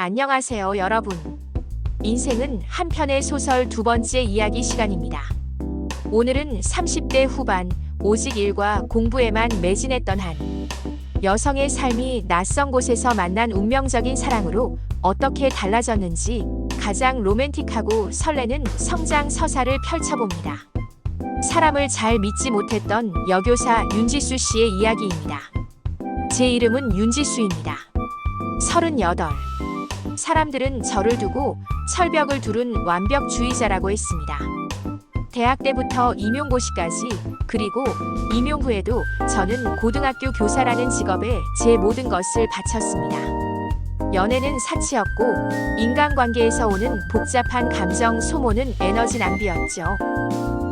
안녕하세요, 여러분. 인생은 한 편의 소설 두 번째 이야기 시간입니다. 오늘은 30대 후반, 오직 일과 공부에만 매진했던 한 여성의 삶이 낯선 곳에서 만난 운명적인 사랑으로 어떻게 달라졌는지 가장 로맨틱하고 설레는 성장 서사를 펼쳐봅니다. 사람을 잘 믿지 못했던 여교사 윤지수 씨의 이야기입니다. 제 이름은 윤지수입니다. 38. 사람들은 저를 두고 철벽을 두른 완벽주의자라고 했습니다. 대학 때부터 임용고시까지, 그리고 임용 후에도 저는 고등학교 교사라는 직업에 제 모든 것을 바쳤습니다. 연애는 사치였고 인간관계에서 오는 복잡한 감정 소모는 에너지 낭비였죠.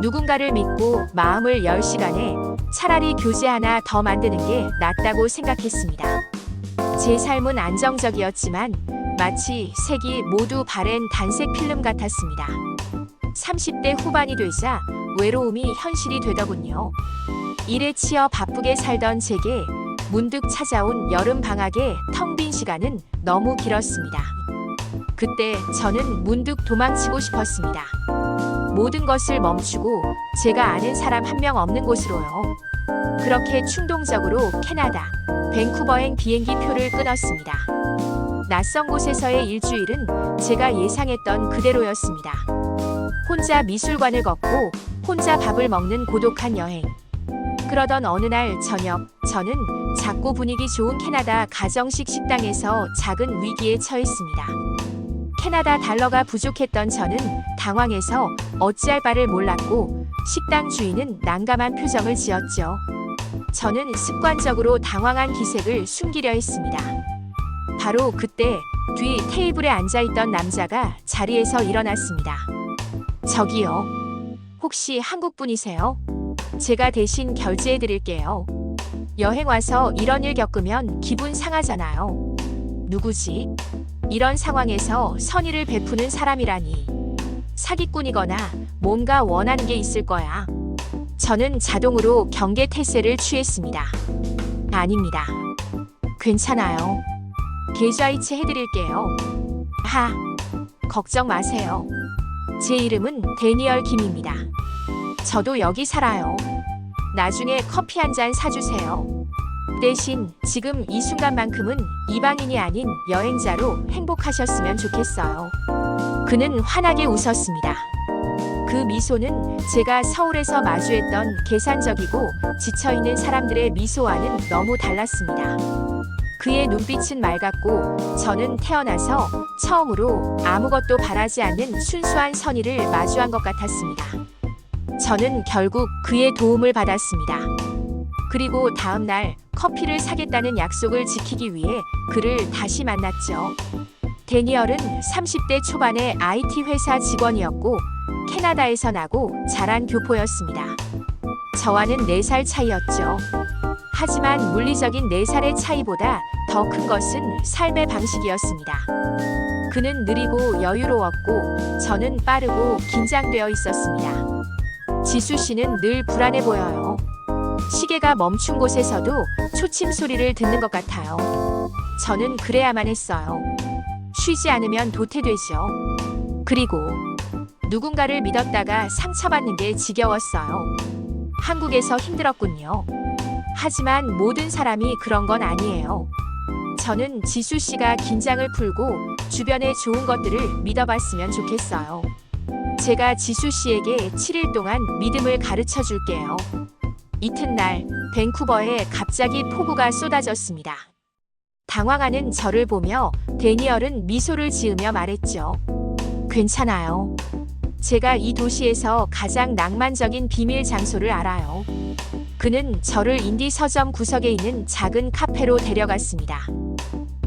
누군가를 믿고 마음을 열 시간에 차라리 교재 하나 더 만드는 게 낫다고 생각했습니다. 제 삶은 안정적이었지만 마치 색이 모두 바랜 단색 필름 같았습니다. 30대 후반이 되자 외로움이 현실이 되더군요. 일에 치여 바쁘게 살던 제게 문득 찾아온 여름 방학의 텅 빈 시간은 너무 길었습니다. 그때 저는 문득 도망치고 싶었습니다. 모든 것을 멈추고 제가 아는 사람 한 명 없는 곳으로요. 그렇게 충동적으로 캐나다, 밴쿠버행 비행기 표를 끊었습니다. 낯선 곳에서의 일주일은 제가 예상했던 그대로였습니다. 혼자 미술관을 걷고 혼자 밥을 먹는 고독한 여행. 그러던 어느 날 저녁, 저는 작고 분위기 좋은 캐나다 가정식 식당에서 작은 위기에 처했습니다. 캐나다 달러가 부족했던 저는 당황해서 어찌할 바를 몰랐고 식당 주인은 난감한 표정을 지었죠. 저는 습관적으로 당황한 기색을 숨기려 했습니다. 바로 그때 뒤 테이블에 앉아있던 남자가 자리에서 일어났습니다. 저기요. 혹시 한국분이세요? 제가 대신 결제해드릴게요. 여행 와서 이런 일 겪으면 기분 상하잖아요. 누구지? 이런 상황에서 선의를 베푸는 사람이라니. 사기꾼이거나 뭔가 원하는 게 있을 거야. 저는 자동으로 경계 태세를 취했습니다. 아닙니다. 괜찮아요. 계좌이체 해드릴게요. 걱정 마세요. 제 이름은 데니얼 김입니다. 저도 여기 살아요. 나중에 커피 한 잔 사주세요. 대신 지금 이 순간만큼은 이방인이 아닌 여행자로 행복하셨으면 좋겠어요. 그는 환하게 웃었습니다. 그 미소는 제가 서울에서 마주했던 계산적이고 지쳐있는 사람들의 미소와는 너무 달랐습니다. 그의 눈빛은 맑았고 저는 태어나서 처음으로 아무것도 바라지 않는 순수한 선의를 마주한 것 같았습니다. 저는 결국 그의 도움을 받았습니다. 그리고 다음 날 커피를 사겠다는 약속을 지키기 위해 그를 다시 만났죠. 데니얼은 30대 초반의 IT 회사 직원이었고 캐나다에서 나고 자란 교포였습니다. 저와는 4살 차이였죠. 하지만 물리적인 4살의 차이보다 더 큰 것은 삶의 방식이었습니다. 그는 느리고 여유로웠고 저는 빠르고 긴장되어 있었습니다. 지수 씨는 늘 불안해 보여요. 시계가 멈춘 곳에서도 초침 소리를 듣는 것 같아요. 저는 그래야만 했어요. 쉬지 않으면 도태되죠. 그리고 누군가를 믿었다가 상처받는 게 지겨웠어요. 한국에서 힘들었군요. 하지만 모든 사람이 그런 건 아니에요. 저는 지수 씨가 긴장을 풀고 주변의 좋은 것들을 믿어봤으면 좋겠어요. 제가 지수 씨에게 7일 동안 믿음을 가르쳐 줄게요. 이튿날 밴쿠버에 갑자기 폭우가 쏟아졌습니다. 당황하는 저를 보며 데니얼은 미소를 지으며 말했죠. 괜찮아요. 제가 이 도시에서 가장 낭만적인 비밀 장소를 알아요. 그는 저를 인디 서점 구석에 있는 작은 카페로 데려갔습니다.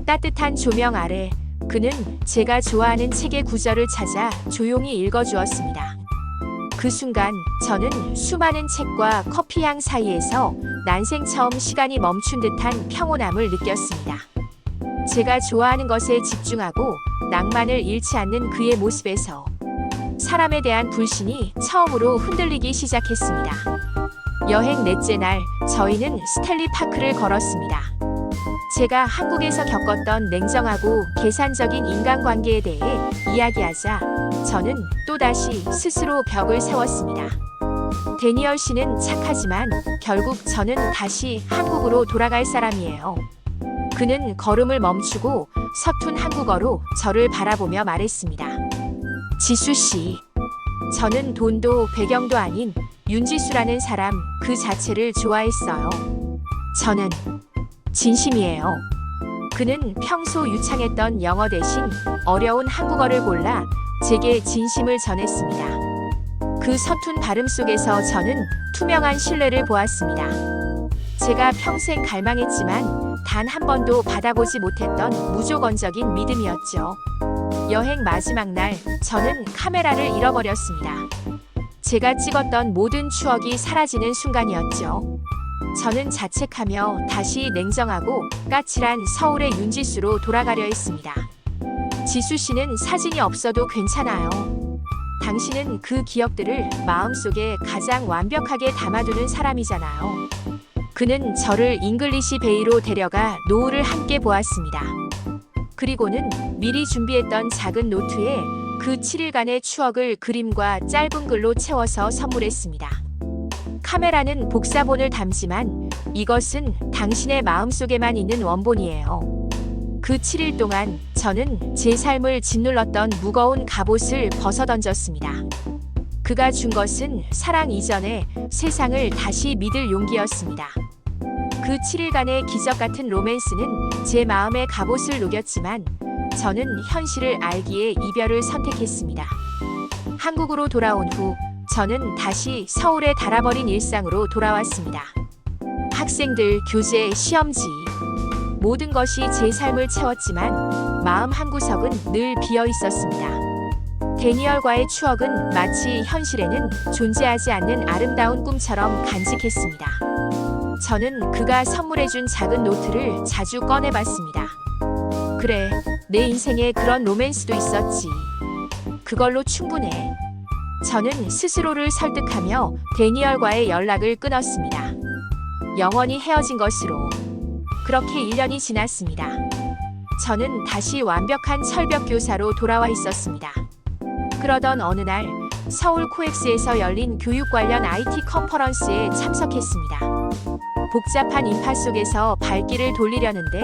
따뜻한 조명 아래 그는 제가 좋아하는 책의 구절을 찾아 조용히 읽어주었습니다. 그 순간 저는 수많은 책과 커피향 사이에서 난생 처음 시간이 멈춘 듯한 평온함을 느꼈습니다. 제가 좋아하는 것에 집중하고 낭만을 잃지 않는 그의 모습에서 사람에 대한 불신이 처음으로 흔들리기 시작했습니다. 여행 넷째 날 저희는 스탠리 파크를 걸었습니다. 제가 한국에서 겪었던 냉정하고 계산적인 인간관계에 대해 이야기하자 저는 또다시 스스로 벽을 세웠습니다. 데니얼 씨는 착하지만 결국 저는 다시 한국으로 돌아갈 사람이에요. 그는 걸음을 멈추고 서툰 한국어로 저를 바라보며 말했습니다. 지수 씨, 저는 돈도 배경도 아닌 윤지수라는 사람 그 자체를 좋아했어요. 저는 진심이에요. 그는 평소 유창했던 영어 대신 어려운 한국어를 골라 제게 진심을 전했습니다. 그 서툰 발음 속에서 저는 투명한 신뢰를 보았습니다. 제가 평생 갈망했지만 단 한 번도 받아보지 못했던 무조건적인 믿음이었죠. 여행 마지막 날 저는 카메라를 잃어버렸습니다. 제가 찍었던 모든 추억이 사라지는 순간이었죠. 저는 자책하며 다시 냉정하고 까칠한 서울의 윤지수로 돌아가려 했습니다. 지수 씨는 사진이 없어도 괜찮아요. 당신은 그 기억들을 마음속에 가장 완벽하게 담아두는 사람이잖아요. 그는 저를 잉글리시 베이로 데려가 노을을 함께 보았습니다. 그리고는 미리 준비했던 작은 노트에 그 7일간의 추억을 그림과 짧은 글로 채워서 선물했습니다. 카메라는 복사본을 담지만 이것은 당신의 마음속에만 있는 원본이에요. 그 7일 동안 저는 제 삶을 짓눌렀던 무거운 갑옷을 벗어던졌습니다. 그가 준 것은 사랑 이전에 세상을 다시 믿을 용기였습니다. 그 7일간의 기적 같은 로맨스는 제 마음의 갑옷을 녹였지만 저는 현실을 알기에 이별을 선택했습니다. 한국으로 돌아온 후 저는 다시 서울에 달아버린 일상으로 돌아왔습니다. 학생들, 교재, 시험지 모든 것이 제 삶을 채웠지만 마음 한구석은 늘 비어 있었습니다. 데니얼과의 추억은 마치 현실에는 존재하지 않는 아름다운 꿈처럼 간직했습니다. 저는 그가 선물해준 작은 노트를 자주 꺼내봤습니다. 그래, 내 인생에 그런 로맨스도 있었지. 그걸로 충분해. 저는 스스로를 설득하며 데니얼과의 연락을 끊었습니다. 영원히 헤어진 것으로. 그렇게 1년이 지났습니다. 저는 다시 완벽한 철벽 교사로 돌아와 있었습니다. 그러던 어느 날 서울 코엑스에서 열린 교육 관련 IT 컨퍼런스에 참석했습니다. 복잡한 인파 속에서 발길을 돌리려는데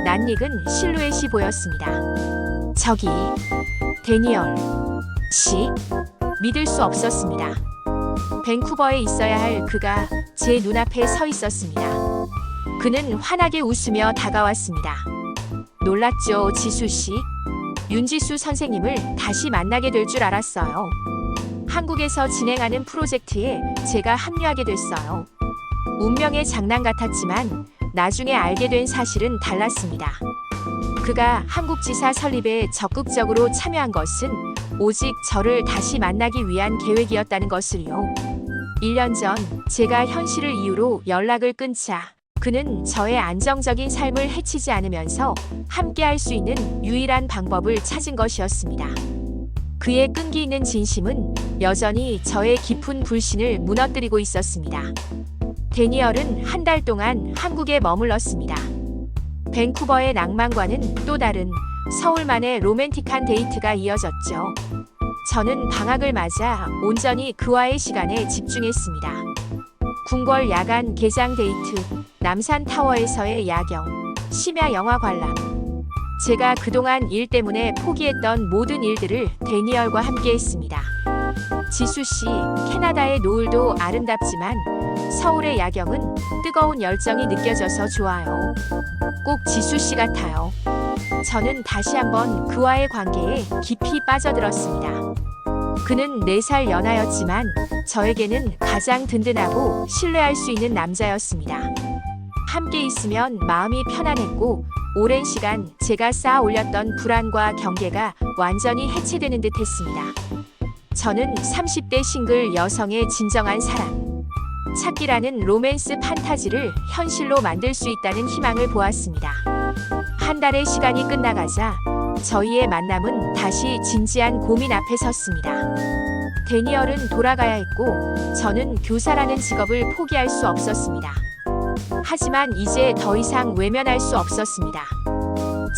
낯익은 실루엣이 보였습니다. 저기, 데니얼 씨? 믿을 수 없었습니다. 밴쿠버에 있어야 할 그가 제 눈앞에 서 있었습니다. 그는 환하게 웃으며 다가왔습니다. 놀랐죠, 지수 씨? 윤지수 선생님을 다시 만나게 될 줄 알았어요. 한국에서 진행하는 프로젝트에 제가 합류하게 됐어요. 운명의 장난 같았지만 나중에 알게 된 사실은 달랐습니다. 그가 한국지사 설립에 적극적으로 참여한 것은 오직 저를 다시 만나기 위한 계획이었다는 것을요. 1년 전 제가 현실을 이유로 연락을 끊자 그는 저의 안정적인 삶을 해치지 않으면서 함께할 수 있는 유일한 방법을 찾은 것이었습니다. 그의 끈기 있는 진심은 여전히 저의 깊은 불신을 무너뜨리고 있었습니다. 데니얼은 한 달 동안 한국에 머물렀습니다. 밴쿠버의 낭만과는 또 다른 서울만의 로맨틱한 데이트가 이어졌죠. 저는 방학을 맞아 온전히 그와의 시간에 집중했습니다. 궁궐 야간 개장 데이트, 남산타워에서의 야경, 심야 영화 관람. 제가 그동안 일 때문에 포기했던 모든 일들을 데니얼과 함께 했습니다. 지수 씨, 캐나다의 노을도 아름답지만 서울의 야경은 뜨거운 열정이 느껴져서 좋아요. 꼭 지수 씨 같아요. 저는 다시 한번 그와의 관계에 깊이 빠져들었습니다. 그는 4살 연하였지만 저에게는 가장 든든하고 신뢰할 수 있는 남자였습니다. 함께 있으면 마음이 편안했고 오랜 시간 제가 쌓아 올렸던 불안과 경계가 완전히 해체되는 듯 했습니다. 저는 30대 싱글 여성의 진정한 사랑, 찾기라는 로맨스 판타지를 현실로 만들 수 있다는 희망을 보았습니다. 한 달의 시간이 끝나가자 저희의 만남은 다시 진지한 고민 앞에 섰습니다. 데니얼은 돌아가야 했고 저는 교사라는 직업을 포기할 수 없었습니다. 하지만 이제 더 이상 외면할 수 없었습니다.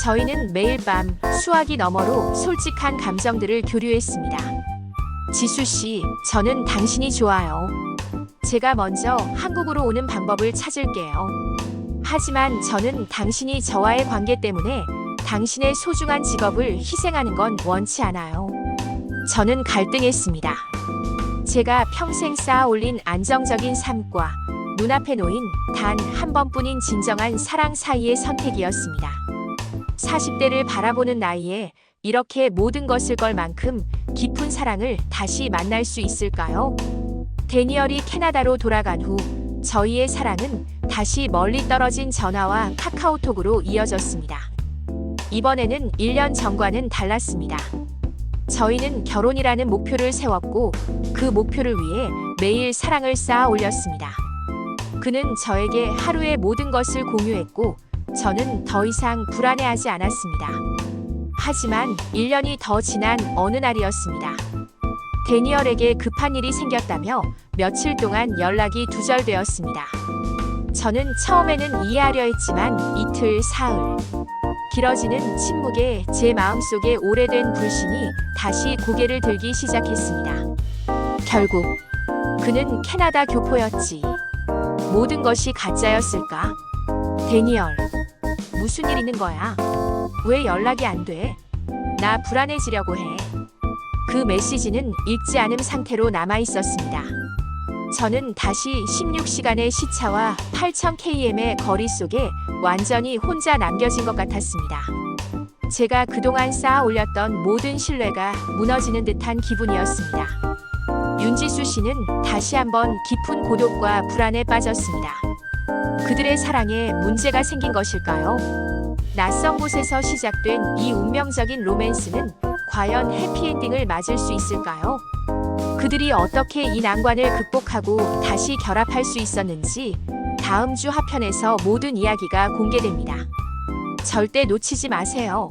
저희는 매일 밤 수화기 너머로 솔직한 감정들을 교류했습니다. 지수 씨, 저는 당신이 좋아요. 제가 먼저 한국으로 오는 방법을 찾을게요. 하지만 저는 당신이 저와의 관계 때문에 당신의 소중한 직업을 희생하는 건 원치 않아요. 저는 갈등했습니다. 제가 평생 쌓아올린 안정적인 삶과 눈앞에 놓인 단 한 번뿐인 진정한 사랑 사이의 선택이었습니다. 40대를 바라보는 나이에 이렇게 모든 것을 걸 만큼 깊은 사랑을 다시 만날 수 있을까요? 데니얼이 캐나다로 돌아간 후 저희의 사랑은 다시 멀리 떨어진 전화와 카카오톡으로 이어졌습니다. 이번에는 1년 전과는 달랐습니다. 저희는 결혼이라는 목표를 세웠고 그 목표를 위해 매일 사랑을 쌓아 올렸습니다. 그는 저에게 하루의 모든 것을 공유했고 저는 더 이상 불안해하지 않았습니다. 하지만 1년이 더 지난 어느 날이었습니다. 데니얼에게 급한 일이 생겼다며 며칠 동안 연락이 두절되었습니다. 저는 처음에는 이해하려 했지만 이틀, 사흘, 길어지는 침묵에 제 마음속에 오래된 불신이 다시 고개를 들기 시작했습니다. 결국 그는 캐나다 교포였지. 모든 것이 가짜였을까? 데니얼, 무슨 일 있는 거야? 왜 연락이 안 돼? 나 불안해지려고 해. 그 메시지는 읽지 않은 상태로 남아 있었습니다. 저는 다시 16시간의 시차와 8000km의 거리 속에 완전히 혼자 남겨진 것 같았습니다. 제가 그동안 쌓아 올렸던 모든 신뢰가 무너지는 듯한 기분이었습니다. 윤지수 씨는 다시 한번 깊은 고독과 불안에 빠졌습니다. 그들의 사랑에 문제가 생긴 것일까요? 낯선 곳에서 시작된 이 운명적인 로맨스는 과연 해피엔딩을 맞을 수 있을까요? 그들이 어떻게 이 난관을 극복하고 다시 결합할 수 있었는지 다음 주 하편에서 모든 이야기가 공개됩니다. 절대 놓치지 마세요.